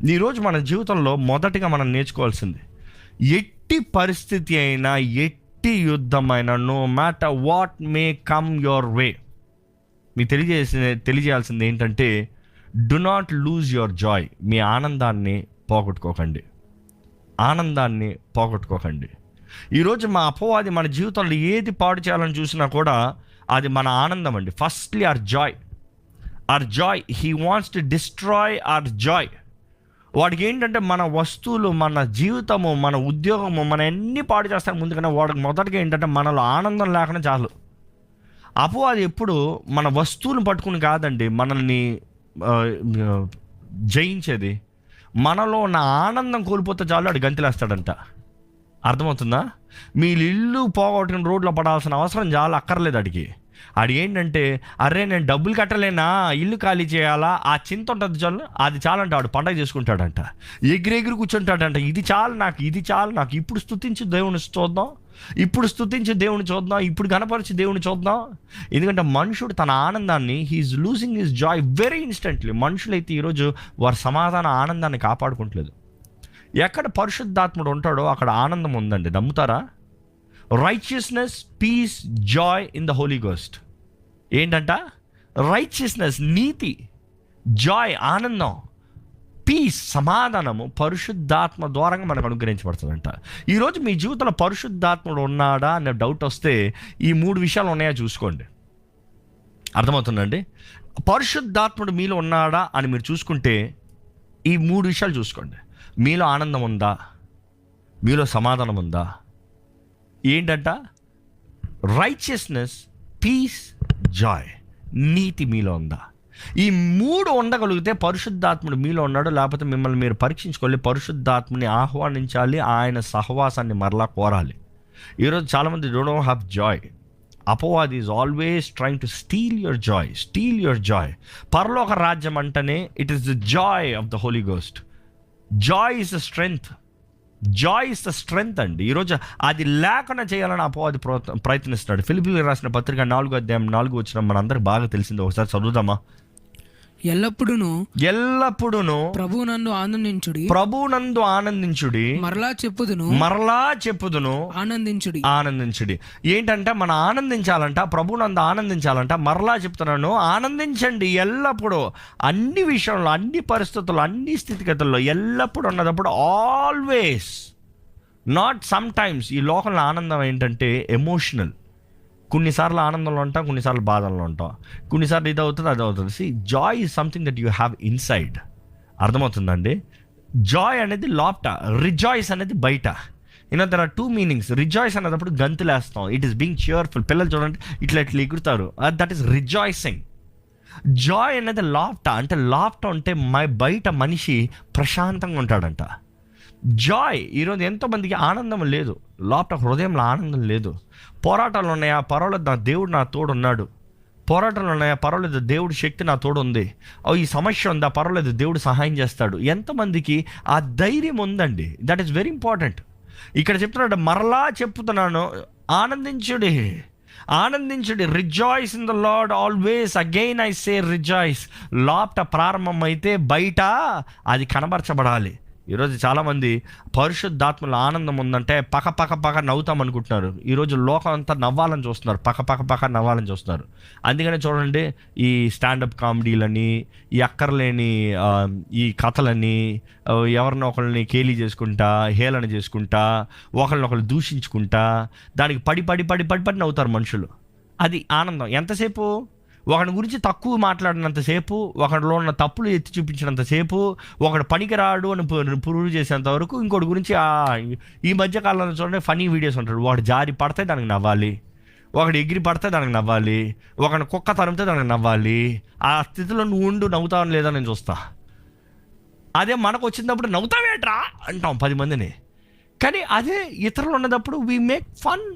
ఈరోజు మన జీవితంలో మొదటిగా మనం నేర్చుకోవాల్సింది, ఎట్టి పరిస్థితి అయినా, ఎట్టి యుద్ధమైనా, no matter what may come your way, మీకు తెలియజేయాల్సింది ఏంటంటే, do not lose your joy. మీ ఆనందాన్ని పోగొట్టుకోకండి, ఆనందాన్ని పోగొట్టుకోకండి. ఈరోజు మా అపవాది మన జీవితంలో ఏది పాడు చేయాలని చూసినా కూడా అది మన ఆనందం అండి. Firstly our joy, he wants to destroy our joy. వాడికి ఏంటంటే మన వస్తువులు, మన జీవితము, మన ఉద్యోగము, మన అన్నీ పాడు చేస్తాను ముందుకనే. వాడికి మొదటిగా ఏంటంటే మనలో ఆనందం లేకుండా చాలు. అపవాది ఎప్పుడు మన వస్తువులను పట్టుకుని కాదండి మనల్ని జయించేది, మనలో ఉన్న ఆనందం కోల్పోతే చాలు వాడు గంతులేస్తాడంట. అర్థమవుతుందా? మీ ఇల్లు పోగొట్టుకుని రోడ్లో పడాల్సిన అవసరం చాలా అక్కర్లేదు అడిగి. అది ఏంటంటే, అరే నేను డబ్బులు కట్టలేనా, ఇల్లు ఖాళీ చేయాలా, ఆ చింత ఉంటుంది చాలు, అది చాలంట. వాడు పండగ చేసుకుంటాడంట, ఎగిరెగిరి కూర్చుంటాడంట. ఇది చాలు నాకు, ఇప్పుడు స్తుతించి దేవుని చూద్దాం, ఇప్పుడు కనపరిచి దేవుని చూద్దాం. ఎందుకంటే మనుషుడు తన ఆనందాన్ని, he is losing his joy very instantly. మనుషులైతే ఈరోజు వారి సమాధాన ఆనందాన్ని కాపాడుకుంటలేదు. ఎక్కడ పరిశుద్ధాత్ముడు ఉంటాడో అక్కడ ఆనందం ఉందండి, నమ్ముతారా? Righteousness, peace, joy in the Holy Ghost. ఏంటంట? రైచియస్నెస్, నీతి, జాయ్, ఆనందం, పీస్, సమాధానము పరిశుద్ధాత్మ ద్వారా మనకు అనుగ్రహించబడుతుందంట. ఈరోజు మీ జీవితంలో పరిశుద్ధాత్ముడు ఉన్నాడా అనే డౌట్ వస్తే ఈ 3 విషయాలు ఉన్నాయా చూసుకోండి. అర్థమవుతుందండి? పరిశుద్ధాత్ముడు మీలో ఉన్నాడా అని మీరు చూసుకుంటే ఈ 3 విషయాలు చూసుకోండి. మీలో ఆనందం ఉందా? మీలో సమాధానం ఉందా? ఏంటంట? రైచియస్నెస్, పీస్, జాయ్, నీతి మీలో ఉందా? ఈ 3 ఉండగలిగితే పరిశుద్ధాత్ముడు మీలో ఉన్నాడు. లేకపోతే మిమ్మల్ని మీరు పరీక్షించుకోవాలి, పరిశుద్ధాత్ముని ఆహ్వానించాలి, ఆయన సహవాసాన్ని మరలా కోరాలి. ఈరోజు చాలామంది డోంట్ హ్యావ్ జాయ్. అపవాది is always trying to steal your joy. పరలోక రాజ్యం అంటేనే it is the joy of the Holy Ghost. Joy is the strength అండి. ఈరోజు అది లేకుండా చేయాలని అపవాది ప్రయత్నిస్తున్నాడు. ఫిలిప్పీయులకు రాసిన పత్రిక 4వ అధ్యాయం 4వ వచనం మనందరికి బాగా తెలిసింది. ఒకసారి చదువుదామా? ఎల్లప్పుడూను ప్రభువునందు ఆనందించుడి, మరలా చెప్పుదును ఆనందించుడి. ఏంటంటే మనం ఆనందించాలంట, ప్రభువునందు ఆనందించాలంట. మరలా చెప్తున్నాను, ఆనందించండి ఎల్లప్పుడూ, అన్ని విషయంలో, అన్ని పరిస్థితుల్లో, అన్ని స్థితిగతుల్లో, ఎల్లప్పుడూ ఉన్నదప్పుడు, ఆల్వేస్, నాట్ సమ్ టైమ్స్. ఈ లోకంలో ఆనందం ఏంటంటే ఎమోషనల్. కొన్నిసార్లు ఆనందంలో ఉంటాం, కొన్నిసార్లు బాధల్లో ఉంటాం, కొన్నిసార్లు ఇది అవుతుంది, అది అవుతుంది. See, joy is something that you have inside. అర్థమవుతుందండి? జాయ్ అనేది లోపట, రిజాయిస్ అనేది బయట. There are 2 meanings. రిజాయిస్ అనేటప్పుడు గంతులేస్తాం, ఇట్ ఈస్ బీయింగ్ cheerful. పిల్లలు చూడండి ఇట్లా ఎగురుతారు, దట్ ఈస్ రిజాయిసింగ్. జాయ్ అనేది లోపట, అంటే లోపట ఉంటే బయట మనిషి ప్రశాంతంగా ఉంటాడంట. జాయ్, ఈరోజు ఎంతోమందికి ఆనందం లేదు, లోపల హృదయంలో ఆనందం లేదు. పోరాటాలు ఉన్నాయా? పర్వాలేదు, నా దేవుడు నా తోడు ఉన్నాడు. పోరాటాలు ఉన్నాయా? పర్వాలేదు, దేవుడి శక్తి నా తోడు ఉంది. ఈ సమస్య ఉందా? పర్వాలేదు, దేవుడు సహాయం చేస్తాడు. ఎంతమందికి ఆ ధైర్యం ఉందండి? That is very important. ఇక్కడ చెప్తున్నాడు, మరలా చెప్తున్నాను, ఆనందించుడి, rejoice in the Lord always, again I say rejoice. లోపట ప్రారంభం అయితే బయట అది కనబరచబడాలి. ఈరోజు చాలామంది పరిశుద్ధాత్మలో ఆనందం ఉందంటే పక్క నవ్వుతాం అనుకుంటున్నారు. ఈరోజు లోకం అంతా నవ్వాలని చూస్తున్నారు, పక్క నవ్వాలని చూస్తున్నారు. అందుకనే చూడండి, ఈ స్టాండప్ కామెడీలని, ఈ అక్కర్లేని ఈ కథలని, ఎవరినో ఒకరిని కేలీ చేసుకుంటా, హేళన చేసుకుంటా, ఒకరినొకరు దూషించుకుంటా, దానికి పడి నవ్వుతారు మనుషులు. అది ఆనందం. ఎంతసేపు? ఒకడి గురించి తక్కువ మాట్లాడినంతసేపు, ఒకడిలో ఉన్న తప్పులు ఎత్తి చూపించినంతసేపు, ఒకడు పనికిరాడు అని ప్రూవ్ చేసేంత వరకు, ఇంకోటి గురించి ఈ మధ్యకాలంలో చూడండి ఫనీ వీడియోస్ ఉంటాడు. వాడు జారి పడితే దానికి నవ్వాలి, ఒకడు ఎగిరి పడితే దానికి నవ్వాలి, ఒకడు కుక్క తరిమితే దానికి నవ్వాలి. ఆ స్థితిలో నువ్వు ఉండు, నవ్వుతావని లేదా నేను చూస్తా. అదే మనకు వచ్చినప్పుడు నవ్వుతావేట్రా అంటాం 10 మందిని. కానీ అదే ఇతరులు ఉన్నప్పుడు we make fun.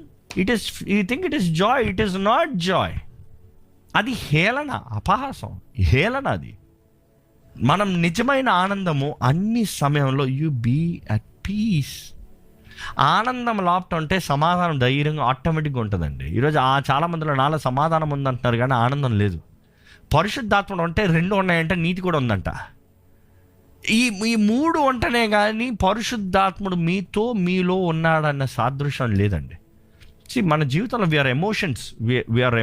You think it is Joy, it is not Joy. అది హేళన, అపహాసం, హేళన. అది మనం నిజమైన ఆనందము అన్ని సమయంలో యు బీ అట్ పీస్. ఆనందం లోపట ఉంటే సమాధానం ధైర్యంగా ఆటోమేటిక్గా ఉంటుందండి. ఈరోజు చాలా మందిలో నాలో సమాధానం ఉందంటున్నారు కానీ ఆనందం లేదు. పరిశుద్ధాత్ముడు అంటే 2 ఉన్నాయంటే నీతి కూడా ఉందంట. ఈ ఈ మూడు ఉంటేనే కానీ పరిశుద్ధాత్ముడు మీలో ఉన్నాడన్న సాదృశ్యం లేదండి. మన జీవితంలో వీఆర్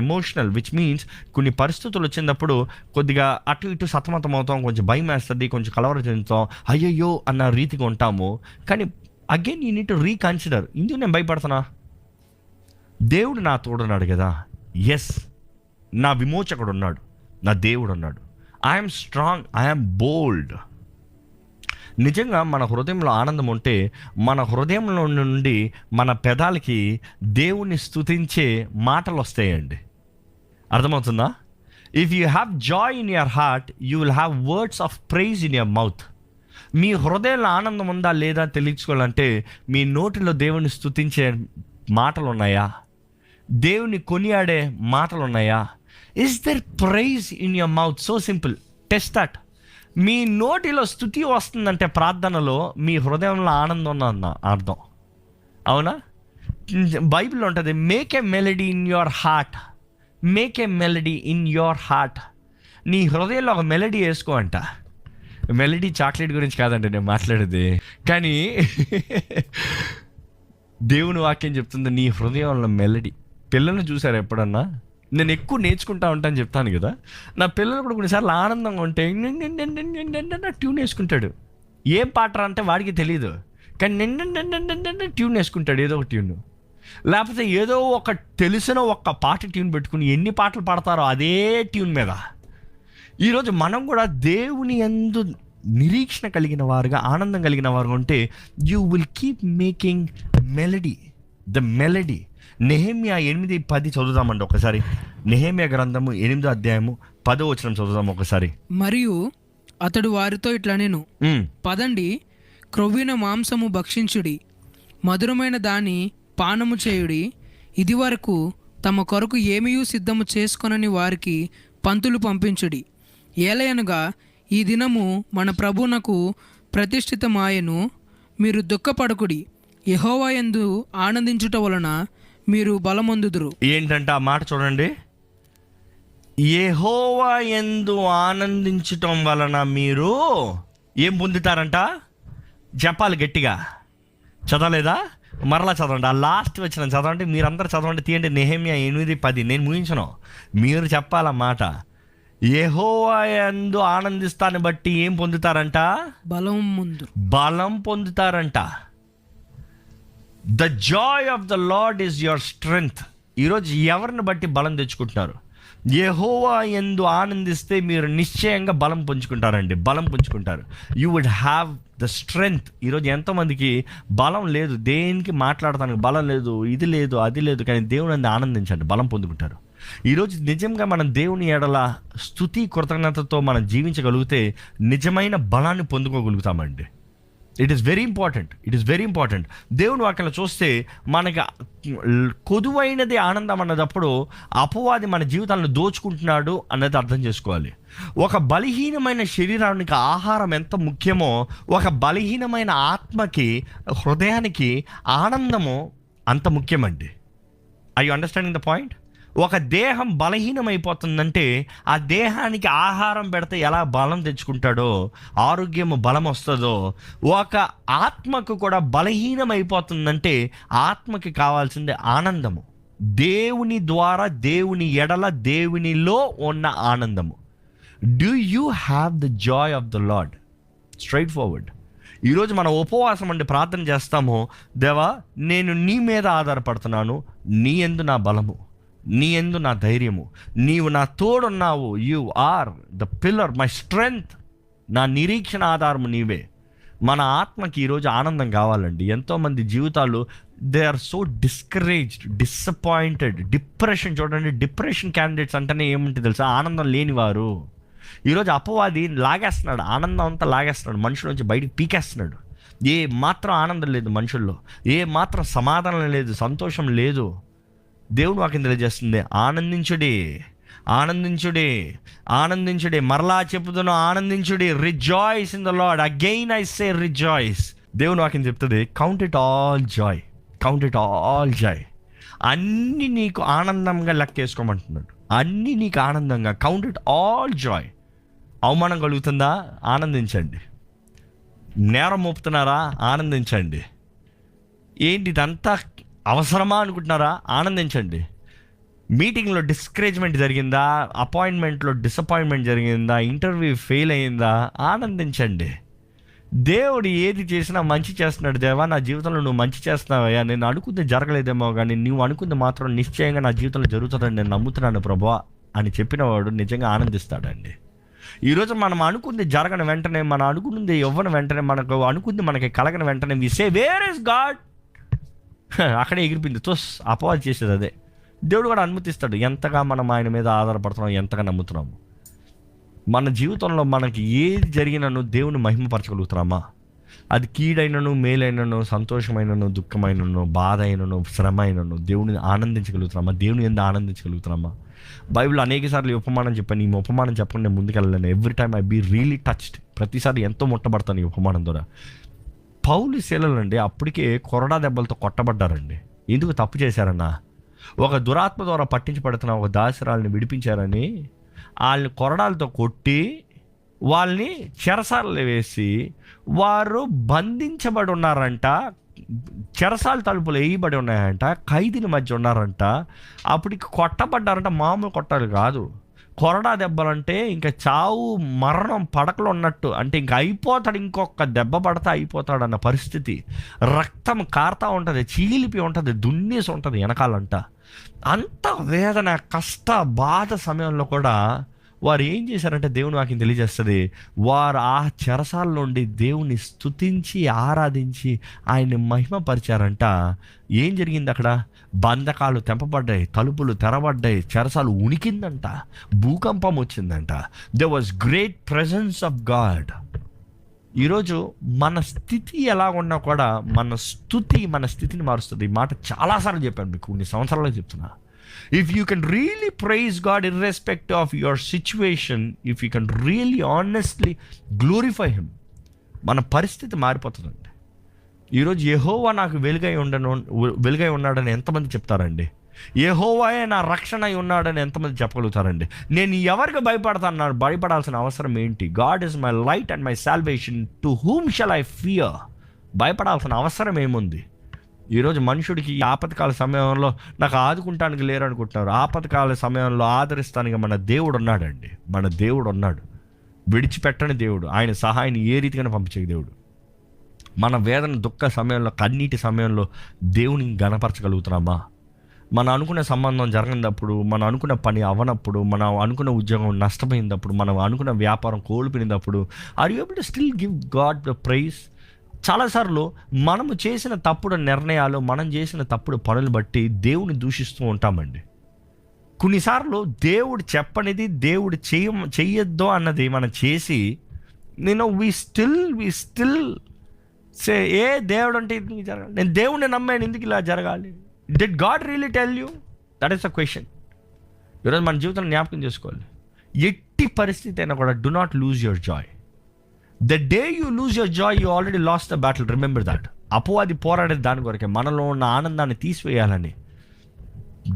ఎమోషనల్ విచ్ మీన్స్ కొన్ని పరిస్థితులు వచ్చినప్పుడు కొద్దిగా అటు ఇటు సతమతం అవుతాం, కొంచెం భయం వేస్తుంది, కొంచెం కలవర చెందుతాం, అయ్యయ్యో అన్న రీతిగా ఉంటాము. కానీ again you need to reconsider, ఇందుకు నేను భయపడుతున్నా, దేవుడు నా తోడున్నాడు కదా, ఎస్ నా విమోచకుడు ఉన్నాడు, నా దేవుడు ఉన్నాడు, ఐఎమ్ స్ట్రాంగ్, ఐఎమ్ బోల్డ్. నిజంగా మన హృదయంలో ఆనందం ఉంటే మన హృదయంలో నుండి మన పెదాలకి దేవుణ్ణి స్తుతించే మాటలు వస్తాయండి. అర్థమవుతుందా? If you have joy in your heart you will have words of praise in your mouth. మీ హృదయంలో ఆనందం ఉందా లేదా తెలియచుకోవాలంటే మీ నోటిలో దేవుని స్తుతించే మాటలు ఉన్నాయా, దేవుని కొనియాడే మాటలు ఉన్నాయా? Is there praise in your mouth? So simple, test that. మీ నోటిలో స్తుతి వస్తుందంటే ప్రార్థనలో మీ హృదయంలో ఆనందం ఉందన్న అర్థం. అవునా? బైబిల్లో ఉంటుంది, make a melody in your heart, make a melody in your heart. నీ హృదయంలో ఒక మెలడీ వేసుకో అంట. మెలడీ చాక్లెట్ గురించి కాదండి నేను మాట్లాడేది, కానీ దేవుని వాక్యం చెప్తుంది నీ హృదయంలో మెలడీ. పిల్లల్ని చూసారు ఎప్పుడన్నా? నేను ఎక్కువ నేర్చుకుంటా ఉంటాను చెప్తాను కదా, నా పిల్లలు కూడా కొన్నిసార్లు ఆనందంగా ఉంటే ట్యూన్ వేసుకుంటాడు. ఏం పాట అంటే వాడికి తెలియదు, కానీ ట్యూన్ వేసుకుంటాడు, ఏదో ఒక ట్యూన్. లేకపోతే ఏదో ఒక తెలిసిన ఒక్క పాట ట్యూన్ పెట్టుకుని ఎన్ని పాటలు పాడతారో అదే ట్యూన్ మీద. ఈరోజు మనం కూడా దేవుని యందు నిరీక్షణ కలిగిన వారుగా, ఆనందం కలిగిన వారుగా ఉంటే you will keep making melody, the melody. Nehemiah 8:10 చదువుదామండి ఒకసారి. నెహెమ్యా గ్రంథము 8వ అధ్యాయము 10వ వచనం చదువుదాం ఒకసారి. మరియు అతడు వారితో ఇట్లా నేను పదండి, క్రొవ్విన మాంసము భక్షించుడి, మధురమైన దాని పానము చేయుడి, ఇది వరకు తమ కొరకు ఏమీయూ సిద్ధము చేసుకొనని వారికి పంతులు పంపించుడి. ఏలయనగా ఈ దినము మన ప్రభునకు ప్రతిష్ఠితమాయెను. మీరు దుఃఖపడకుడి, యెహోవా యందు ఆనందించుట వలన మీరు బలమొందుదురు. ఏంటంటే ఆ మాట చూడండి, యెహోవా యందు ఆనందించటం వలన మీరు ఏం పొందుతారంట? చెప్పాలి గట్టిగా. చదవలేదా? మరలా చదవండి. ఆ లాస్ట్ వచ్చిన చదవండి, మీరందరూ చదవండి, తీయండి. నెహెమ్యా 8:10. నేను ముగించను, మీరు చెప్పాలన్నమాట. యెహోవా యందు ఆనందిస్తాన్ని బట్టి ఏం పొందుతారంట? బలం పొందుతారంట. The joy of the Lord is your strength. ఈరోజు ఎవరిని బట్టి బలం తెచ్చుకుంటున్నారు? యెహోవా యందు ఆనందిస్తే మీరు నిశ్చయంగా బలం పుంజుకుంటారండి, బలం పుంజుకుంటారు. You would have the strength. ఈరోజు ఎంతోమందికి బలం లేదు, దేనికి మాట్లాడటానికి బలం లేదు, ఇది లేదు, అది లేదు, కానీ దేవుని యందు ఆనందించండి, బలం పొందుకుంటారు. ఈరోజు నిజంగా మనం దేవుని ఎడల స్తుతి కృతజ్ఞతతో మనం జీవించగలిగితే నిజమైన బలాన్ని పొందుకోగలుగుతామండి. It is very important. దేవుని వాక్యంలో చూస్తే మనకి కొదువైనది ఆనందం అన్నదప్పుడు అపవాది మన జీవితాలను దోచుకుంటున్నాడు అన్నది అర్థం చేసుకోవాలి. ఒక బలహీనమైన శరీరానికి ఆహారం ఎంత ముఖ్యమో ఒక బలహీనమైన ఆత్మకి, హృదయానికి ఆనందము అంత ముఖ్యమండి. I you understanding the point? ఒక దేహం బలహీనమైపోతుందంటే ఆ దేహానికి ఆహారం పెడితే ఎలా బలం తెచ్చుకుంటాడో, ఆరోగ్యము బలం వస్తుందో, ఒక ఆత్మకు కూడా బలహీనమైపోతుందంటే ఆత్మకి కావాల్సిందే ఆనందము. దేవుని ద్వారా, దేవుని ఎడల, దేవునిలో ఉన్న ఆనందము. Do you have the joy of the lord? Straight forward. ఈరోజు మనం ఉపవాసం అండి ప్రార్థన చేస్తాము, దేవా నేను నీ మీద ఆధారపడుతున్నాను, నీ యందు నా బలము, నీ యందు నా ధైర్యము, నీవు నా తోడున్నావు, you are the pillar, my strength, నా నిరీక్షణ ఆధారము నీవే. మన ఆత్మకి ఈరోజు ఆనందం కావాలండి. ఎంతోమంది జీవితాలు they are so discouraged, disappointed, depression. చూడండి, డిప్రెషన్ క్యాండిడేట్స్ అంటేనే ఏముంటుంది తెలుసా? ఆనందం లేనివారు. ఈరోజు అపవాది లాగేస్తున్నాడు, ఆనందం అంతా లాగేస్తున్నాడు, మనుషుల నుంచి బయటికి పీకేస్తున్నాడు. ఏ మాత్రం ఆనందం లేదు మనుషుల్లో, ఏ మాత్రం సమాధానం లేదు, సంతోషం లేదు. దేవుని వాక్యం తెలియజేస్తుంది, ఆనందించుడి. మరలా చెప్పుతున్నా, ఆనందించుడి. Rejoice in the Lord. Again I say rejoice. దేవుని వాక్యం చెప్తుంది, కౌంట్ ఇట్ ఆల్ జాయ్. అన్నీ నీకు ఆనందంగా లెక్కేసుకోమంటున్నాడు, అన్నీ నీకు ఆనందంగా. Count it all Joy. అవమానం కలుగుతుందా? ఆనందించండి. నేరం మోపుతున్నారా? ఆనందించండి. ఏంటి ఇదంతా అవసరమా అనుకుంటున్నారా? ఆనందించండి. మీటింగ్లో డిస్కరేజ్మెంట్ జరిగిందా? అపాయింట్మెంట్లో డిసప్పాయింట్మెంట్ జరిగిందా? ఇంటర్వ్యూ ఫెయిల్ అయ్యిందా? ఆనందించండి. దేవుడు ఏది చేసినా మంచి చేస్తున్నాడు. దేవా, నా జీవితంలో నువ్వు మంచి చేస్తున్నావయ్యా. నేను అనుకుంది జరగలేదేమో, కానీ నువ్వు అనుకుంది మాత్రం నిశ్చయంగా నా జీవితంలో జరుగుతుందని నేను నమ్ముతున్నాను ప్రభువా అని చెప్పినవాడు నిజంగా ఆనందిస్తాడండి. ఈరోజు మనం అనుకుంది జరగని వెంటనే, మనం అనుకుంది ఇవ్వని వెంటనే, మనకు అనుకుంది మనకి కలగని వెంటనే వి సే వేర్ ఇస్ గాడ్, అక్కడే ఎగిరిపోయింది. అపవాదం చేసేది అదే. దేవుడు కూడా అనుమతిస్తాడు. ఎంతగా మనం ఆయన మీద ఆధారపడుతున్నాం, ఎంతగా నమ్ముతున్నాము. మన జీవితంలో మనకి ఏది జరిగినను దేవుని మహిమపరచగలుగుతున్నామా? అది కీడైనను, మేలైనను, సంతోషమైనను, దుఃఖమైనను, బాధ అయినను, శ్రమ అయినను దేవుని ఆనందించగలుగుతున్నామా? దేవుని ఎందుకు ఆనందించగలుగుతున్నామా? బైబిల్ అనేక సార్లు ఈ ఉపమానం చెప్పాను. ఈ ఉపమానం చెప్పకుండా నేను ముందుకెళ్ళలేను. Every time I be really touched. ప్రతిసారి ఎంతో ముట్టబడతాను ఈ ఉపమానం ద్వారా. పౌలు శీలలండి అప్పటికే కొరడా దెబ్బలతో కొట్టబడ్డారండి. ఎందుకు తప్పు చేశారన్నా? ఒక దురాత్మ ద్వారా పట్టించబడుతున్న ఒక దాసరాల్ని విడిపించారని వాళ్ళని కొరడాలతో కొట్టి వాళ్ళని చెరసాలలో వేసి వారు బంధించబడి ఉన్నారంట. చెరసాల తలుపులు వేయబడి ఉన్నాయంట. ఖైదీల మధ్య ఉన్నారంట. అప్పటికి కొట్టబడ్డారంట. మామూలు కొట్టాలి కాదు. కొరడా దెబ్బలంటే ఇంకా చావు మరణం పడకలో ఉన్నట్టు. అంటే ఇంక అయిపోతాడు, ఇంకొక దెబ్బ పడతా అయిపోతాడు అన్న పరిస్థితి. రక్తం కారుతూ ఉంటుంది, చీలిపి ఉంటుంది, దున్నేసి ఉంటుంది వెనకాలంట. అంత వేదన, కష్ట, బాధ సమయంలో కూడా వారు ఏం చేశారంటే దేవుని వాక్యం తెలియజేస్తుంది, వారు ఆ చెరసాల నుండి దేవుని స్తుతించి ఆరాధించి ఆయన్ని మహిమపరిచారంట. ఏం జరిగింది అక్కడ? బంధకాలు తెంపబడ్డాయి, తలుపులు తెరబడ్డాయి, చెరసాలు ఉనికిందంట, భూకంపం వచ్చిందంట. There was great presence of God. ఈరోజు మన స్థితి ఎలా ఉన్నా కూడా మన స్తుతి మన స్థితిని మారుస్తుంది. ఈ మాట చాలాసార్లు చెప్పాను మీకు, కొన్ని సంవత్సరాలు చెప్తున్నా. If you can really praise God irrespective of your situation, if you can really honestly glorify him, మన పరిస్థితి మారిపోతుందండి. ఈరోజు యెహోవా నాకు వెలుగై ఉన్నాడని ఎంతమంది చెప్తారండి? యెహోవాయే నా రక్షణ అయి ఉన్నాడని ఎంతమంది చెప్పగలుగుతారండి? నేను ఎవరికి భయపడాల్సిన అవసరం ఏంటి? God is my light and my salvation, to whom shall I fear? భయపడాల్సిన అవసరం ఏముంది? ఈరోజు మనుషుడికి ఆపత్కాల సమయంలో నాకు ఆదుకుంటానికి లేరు అనుకుంటున్నారు. ఆపత్కాల సమయంలో ఆదరిస్తానికి మన దేవుడు ఉన్నాడండి. మన దేవుడు ఉన్నాడు, విడిచిపెట్టని దేవుడు. ఆయన సహాయాన్ని ఏ రీతిగానే పంపించే దేవుడు. మన వేదన, దుఃఖ సమయంలో, కన్నీటి సమయంలో దేవుని గణపరచగలుగుతున్నామా? మనం అనుకున్న సంబంధం జరగనప్పుడు, మనం అనుకున్న పని అవ్వనప్పుడు, మనం అనుకున్న ఉద్యోగం నష్టపోయినప్పుడు, మనం అనుకున్న వ్యాపారం కోల్పోయినప్పుడు, are you able to still give God the praise? చాలాసార్లు మనము చేసిన తప్పుడు నిర్ణయాలు, మనం చేసిన తప్పుడు పనులు బట్టి దేవుని దూషిస్తూ ఉంటామండి. కొన్నిసార్లు దేవుడు చెప్పనిది, దేవుడు చెయ్యొద్దు అన్నది మనం చేసి, వి స్టిల్ సే, ఏ దేవుడు అంటే ఎందుకు జరగాలి? నేను దేవుడిని నమ్మాను, ఎందుకు ఇలా జరగాలి? Did God really tell you? That is the question. ఈరోజు మన జీవితంలో జ్ఞాపకం చేసుకోవాలి. ఎట్టి పరిస్థితి అయినా కూడా do not lose your Joy. The day you lose your Joy, you already last the battle. Remember that. అపవాది పోరాడేది దాని కొరకే, మనలో ఉన్న ఆనందాన్ని తీసివేయాలని.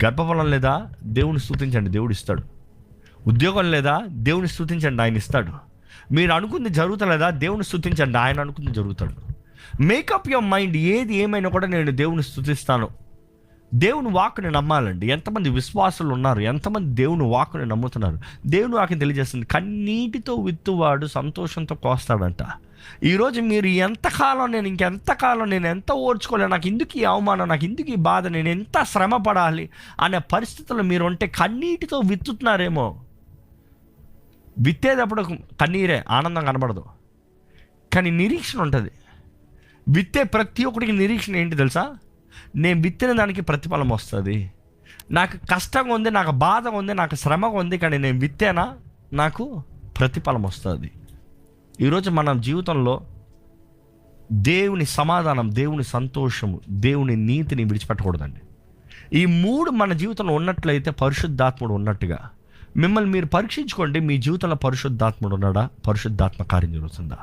గర్భఫలం లేదా? దేవుని స్తుతించండి, దేవుడు ఇస్తాడు. ఉద్యోగం లేదా? దేవుని స్తుతించండి, ఆయన ఇస్తాడు. మీరు అనుకుంది జరుగుతలేదా? దేవుని స్తుతించండి, ఆయన అనుకుంది జరుగుతాడు. Makeup your mind. ఏది ఏమైనా కూడా నేను దేవుని స్తుతిస్తాను. దేవుని వాక్కుని నమ్మాలండి. ఎంతమంది విశ్వాసులు ఉన్నారు? ఎంతమంది దేవుని వాక్కుని నమ్ముతున్నారు? దేవుని వాక్యం తెలియజేస్తుంది, కన్నీటితో విత్తువాడు సంతోషంతో కోస్తాడంట. ఈరోజు మీరు ఇంకెంతకాలం నేను ఎంత ఓర్చుకోలే, నాకు ఎందుకు ఈ అవమానం, నాకు ఎందుకు ఈ బాధ, నేను ఎంత శ్రమ పడాలి అనే పరిస్థితుల్లో మీరు ఉంటే కన్నీటితో విత్తుతున్నారేమో. విత్తేటప్పుడు కన్నీరే, ఆనందం కనబడదు, కానీ నిరీక్షణ ఉంటుంది. విత్తే ప్రతి ఒక్కడికి నిరీక్షణ ఏంటి తెలుసా? నేను విత్తిన దానికి ప్రతిఫలం వస్తుంది. నాకు కష్టంగా ఉంది, నాకు బాధగా ఉంది, నాకు శ్రమగా ఉంది, కానీ నేను విత్తేనా, నాకు ప్రతిఫలం వస్తుంది. ఈరోజు మన జీవితంలో దేవుని సమాధానం, దేవుని సంతోషము, దేవుని నీతిని విడిచిపెట్టకూడదండి. ఈ మూడు మన జీవితంలో ఉన్నట్లయితే పరిశుద్ధాత్ముడు ఉన్నట్టుగా. మిమ్మల్ని మీరు పరీక్షించుకోండి, మీ జీవితంలో పరిశుద్ధాత్ముడు ఉన్నాడా? పరిశుద్ధాత్మ కార్యం జరుగుతుందా?